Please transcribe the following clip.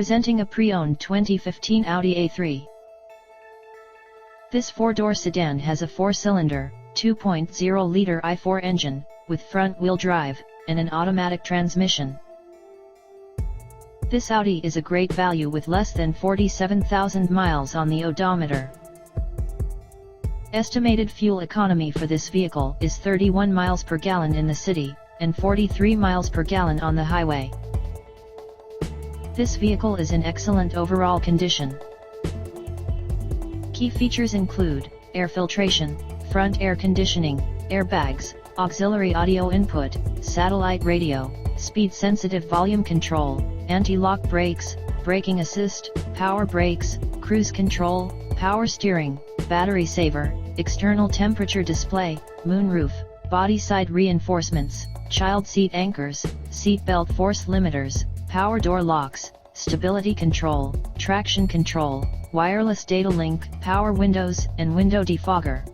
Presenting a pre-owned 2015 Audi A3. This four-door sedan has a four-cylinder, 2.0-liter i4 engine, with front-wheel drive, and an automatic transmission. This Audi is a great value with less than 47,000 miles on the odometer. Estimated fuel economy for this vehicle is 31 miles per gallon in the city, and 43 miles per gallon on the highway. This vehicle is in excellent overall condition. Key features include air filtration, front air conditioning, airbags, auxiliary audio input, satellite radio, speed-sensitive volume control, anti-lock brakes, braking assist, power brakes, cruise control, power steering, battery saver, external temperature display, moonroof, body side reinforcements, child seat anchors, seat belt force limiters, power door locks, stability control, traction control, wireless data link, power windows and window defogger.